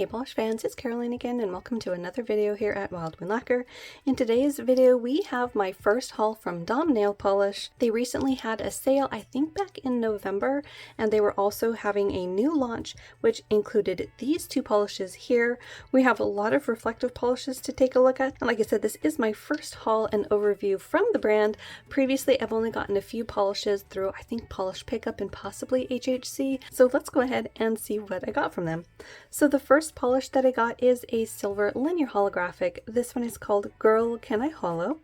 Hey polish fans, it's Caroline again and welcome to another video here at Wild Wind Lacquer. In today's video we have my first haul from Dom Nail Polish. They recently had a sale, I think back in November, and they were also having a new launch which included these two polishes here. We have a lot of reflective polishes to take a look at, and like I said, this is my first haul and overview from the brand. Previously I've only gotten a few polishes through I think Polish Pickup and possibly HHC, so let's go ahead and see what I got from them. So the first polish that I got is a silver linear holographic. This one is called Girl Can I Hollow,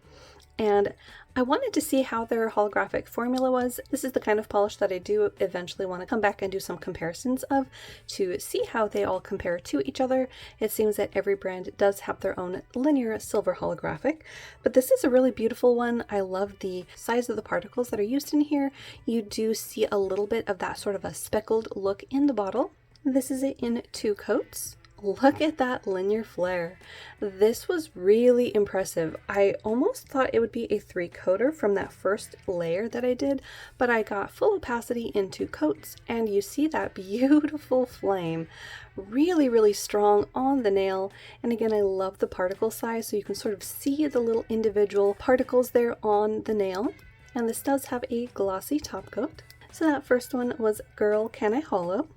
and I wanted to see how their holographic formula was. This is the kind of polish that I do eventually want to come back and do some comparisons of to see how they all compare to each other. It seems that every brand does have their own linear silver holographic, but this is a really beautiful one. I love the size of the particles that are used in here. You do see a little bit of that sort of a speckled look in the bottle. This is it in 2 coats. Look at that linear flare. This was really impressive. I almost thought it would be a 3-coater from that first layer that I did, but I got full opacity in 2 coats, and you see that beautiful flame. Really strong on the nail, and again I love the particle size, so you can sort of see the little individual particles there on the nail. And this does have a glossy top coat. So that first one was Girl Can I Hollow.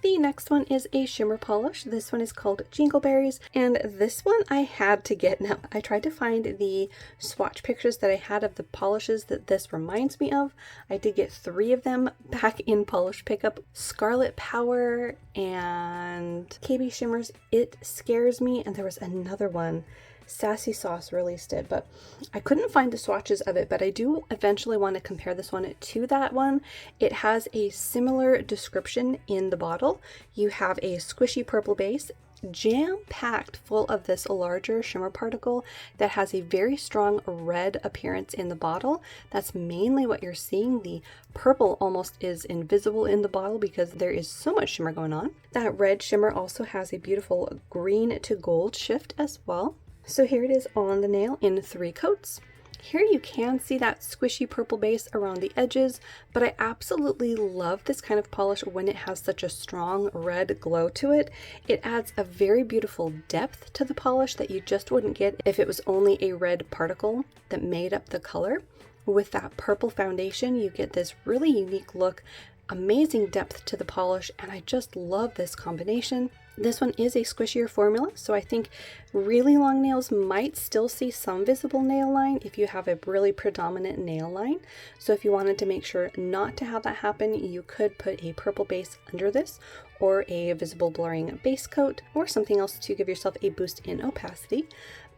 The next one is a shimmer polish. This one is called Jingleberries, and this one I had to get. Now, I tried to find the swatch pictures that I had of the polishes that this reminds me of. I did get 3 of them back in Polish Pickup. Scarlet Power and KB Shimmers It Scares Me, and there was another one. Sassy Sauce released it, but I couldn't find the swatches of it, but I do eventually want to compare this one to that one. It has a similar description in the bottle. You have a squishy purple base, jam-packed full of this larger shimmer particle that has a very strong red appearance in the bottle. That's mainly what you're seeing. The purple almost is invisible in the bottle because there is so much shimmer going on. That red shimmer also has a beautiful green to gold shift as well. So here it is on the nail in 3 coats. Here you can see that squishy purple base around the edges, but I absolutely love this kind of polish when it has such a strong red glow to it. It adds a very beautiful depth to the polish that you just wouldn't get if it was only a red particle that made up the color. With that purple foundation, you get this really unique look, amazing depth to the polish, and I just love this combination. This one is a squishier formula, so I think really long nails might still see some visible nail line if you have a really predominant nail line. So if you wanted to make sure not to have that happen, you could put a purple base under this, or a visible blurring base coat, or something else to give yourself a boost in opacity.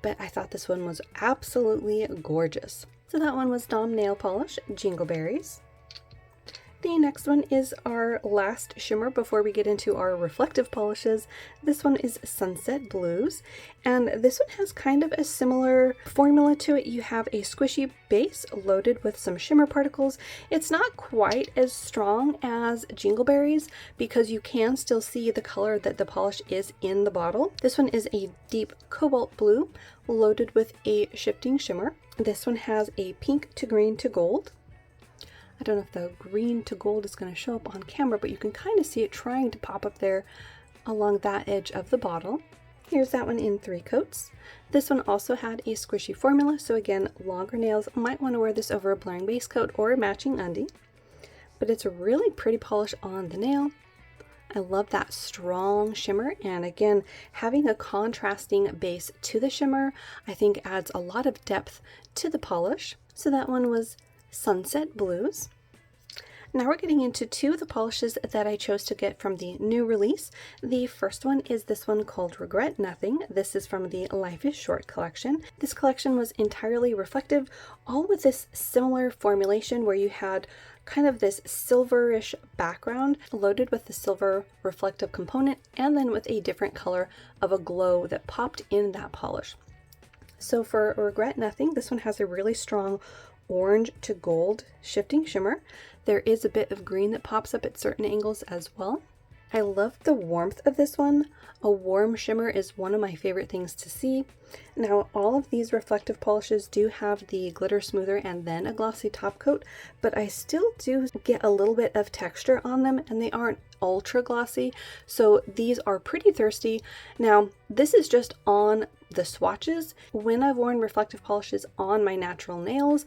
But I thought this one was absolutely gorgeous. So that one was Dom Nail Polish, Jingleberries. The next one is our last shimmer before we get into our reflective polishes. This one is Sunset Blues, and this one has kind of a similar formula to it. You have a squishy base loaded with some shimmer particles. It's not quite as strong as Jingleberries because you can still see the color that the polish is in the bottle. This one is a deep cobalt blue loaded with a shifting shimmer. This one has a pink to green to gold. I don't know if the green to gold is going to show up on camera, but you can kind of see it trying to pop up there along that edge of the bottle. Here's that one in 3 coats. This one also had a squishy formula, so again, longer nails might want to wear this over a blurring base coat or a matching undie. But it's a really pretty polish on the nail. I love that strong shimmer, and again, having a contrasting base to the shimmer, I think adds a lot of depth to the polish. So that one was Sunset Blues. Now we're getting into 2 of the polishes that I chose to get from the new release. The first one is this one called Regret Nothing. This is from the Life is Short collection. This collection was entirely reflective, all with this similar formulation where you had kind of this silverish background loaded with the silver reflective component, and then with a different color of a glow that popped in that polish. So for Regret Nothing, this one has a really strong orange to gold shifting shimmer. There is a bit of green that pops up at certain angles as well. I love the warmth of this one. A warm shimmer is one of my favorite things to see. Now, all of these reflective polishes do have the glitter smoother and then a glossy top coat, but I still do get a little bit of texture on them, and they aren't ultra glossy, so these are pretty thirsty. Now, this is just on the swatches. When I've worn reflective polishes on my natural nails,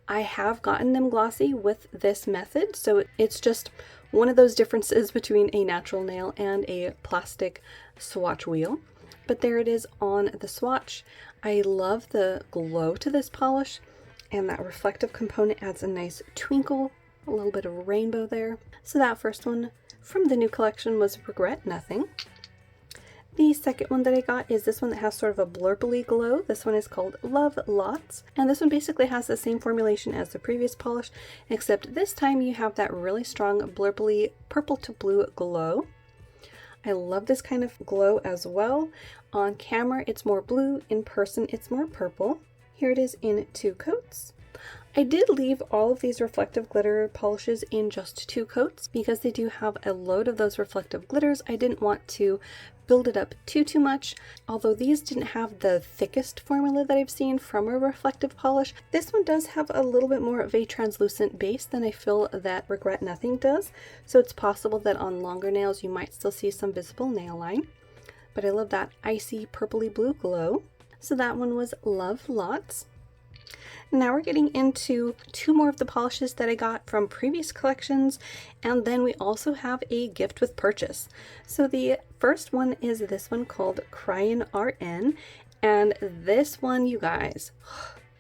I have gotten them glossy with this method, so it's just one of those differences between a natural nail and a plastic swatch wheel. But there it is on the swatch. I love the glow to this polish, and that reflective component adds a nice twinkle, a little bit of rainbow there. So that first one from the new collection was Regret Nothing. The second one that I got is this one that has sort of a blurply glow. This one is called Love Lots, and this one basically has the same formulation as the previous polish, except this time you have that really strong blurply purple to blue glow. I love this kind of glow as well. On camera it's more blue, in person it's more purple. Here it is in 2 coats. I did leave all of these reflective glitter polishes in just 2 coats because they do have a load of those reflective glitters. I didn't want to build it up too much. Although these didn't have the thickest formula that I've seen from a reflective polish, this one does have a little bit more of a translucent base than I feel that Regret Nothing does. So it's possible that on longer nails you might still see some visible nail line. But I love that icy purpley blue glow. So that one was Love Lots. Now we're getting into 2 more of the polishes that I got from previous collections, and then we also have a gift with purchase. So the first one is this one called Cryin' RN, and this one, you guys,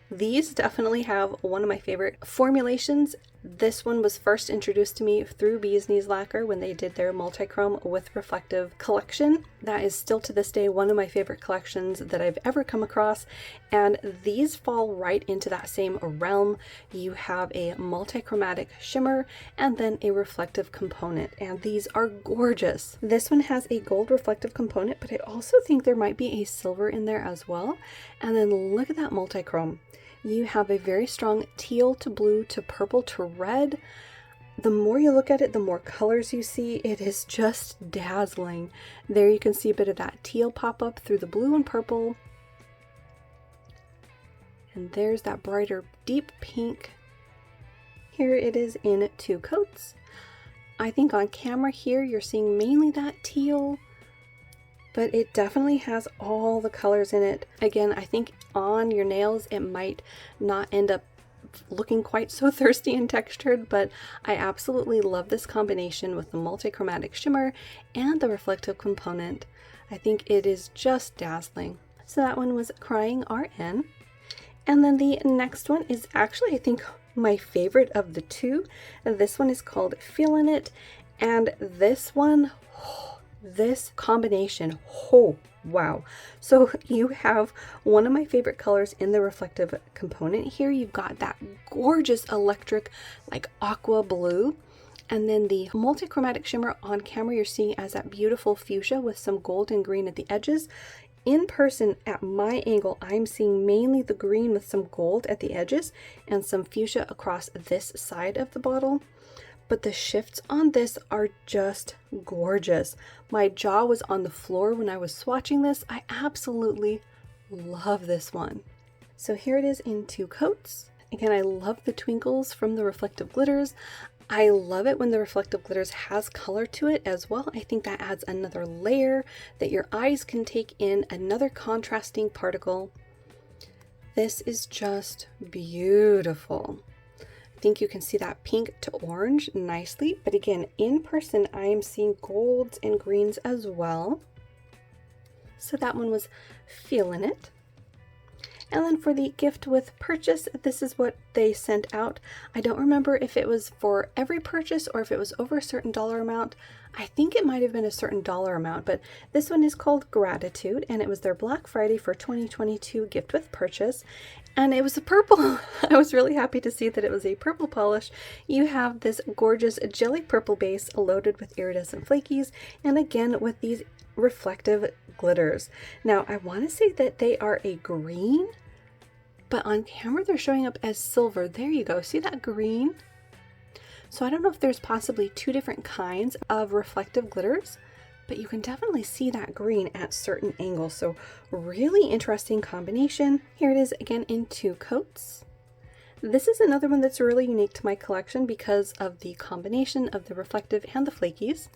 these definitely have one of my favorite formulations. This one was first introduced to me through Bee's Knees Lacquer when they did their multi-chrome with reflective collection. That is still to this day one of my favorite collections that I've ever come across, and these fall right into that same realm. You have a multi-chromatic shimmer and then a reflective component, and these are gorgeous. This one has a gold reflective component, but I also think there might be a silver in there as well. And then look at that multi-chrome. You have a very strong teal to blue to purple to red. The more you look at it, the more colors you see. It is just dazzling. There you can see a bit of that teal pop up through the blue and purple. And there's that brighter deep pink. Here it is in 2 coats. I think on camera here you're seeing mainly that teal, but it definitely has all the colors in it. Again, I think on your nails it might not end up looking quite so thirsty and textured, but I absolutely love this combination with the multi-chromatic shimmer and the reflective component. I think it is just dazzling. So that one was Crying RN. And then the next one is actually, I think, my favorite of the 2. This one is called Feelin' It, and this one, this combination, oh wow. So you have one of my favorite colors in the reflective component here. You've got that gorgeous electric like aqua blue, and then the multi-chromatic shimmer on camera you're seeing as that beautiful fuchsia with some gold and green at the edges. In person, at my angle, I'm seeing mainly the green with some gold at the edges and some fuchsia across this side of the bottle. But the shifts on this are just gorgeous. My jaw was on the floor when I was swatching this. I absolutely love this one. So here it is in 2 coats. Again, I love the twinkles from the reflective glitters. I love it when the reflective glitters has color to it as well. I think that adds another layer that your eyes can take in, another contrasting particle. This is just beautiful. I think you can see that pink to orange nicely, but again, in person, I am seeing golds and greens as well. So that one was Feelin' It. And then for the gift with purchase, this is what they sent out. I don't remember if it was for every purchase or if it was over a certain dollar amount. I think it might have been a certain dollar amount, but this one is called Gratitude, and it was their Black Friday for 2022 gift with purchase. And it was a purple. I was really happy to see that it was a purple polish. You have this gorgeous jelly purple base loaded with iridescent flakies, and again with these reflective glitters. Now I want to say that they are a green, but on camera they're showing up as silver. There you go. See that green? So I don't know if there's possibly two different kinds of reflective glitters, but you can definitely see that green at certain angles. So really interesting combination. Here it is again in 2 coats. This is another one that's really unique to my collection because of the combination of the reflective and the flakies.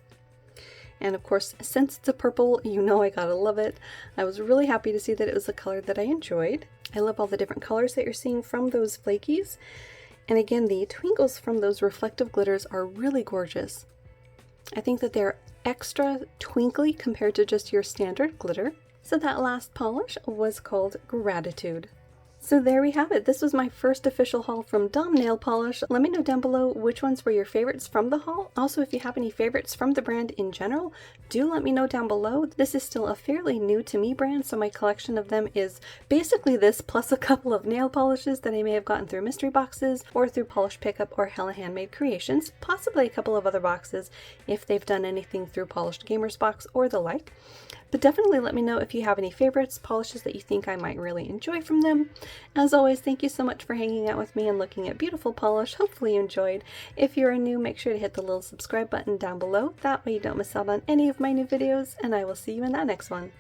And of course, since it's a purple, you know I gotta love it. I was really happy to see that it was a color that I enjoyed. I love all the different colors that you're seeing from those flakies. And again, the twinkles from those reflective glitters are really gorgeous. I think that they're extra twinkly compared to just your standard glitter. So that last polish was called Gratitude. So there we have it. This was my first official haul from Dom Nail Polish. Let me know down below which ones were your favorites from the haul. Also, if you have any favorites from the brand in general, do let me know down below. This is still a fairly new to me brand, so my collection of them is basically this plus a couple of nail polishes that I may have gotten through mystery boxes or through Polish Pickup or Hella Handmade Creations, possibly a couple of other boxes if they've done anything through Polished Gamers Box or the like. But definitely let me know if you have any favorites, polishes that you think I might really enjoy from them. As always, thank you so much for hanging out with me and looking at beautiful polish. Hopefully you enjoyed. If you're new, make sure to hit the little subscribe button down below. That way you don't miss out on any of my new videos, and I will see you in that next one.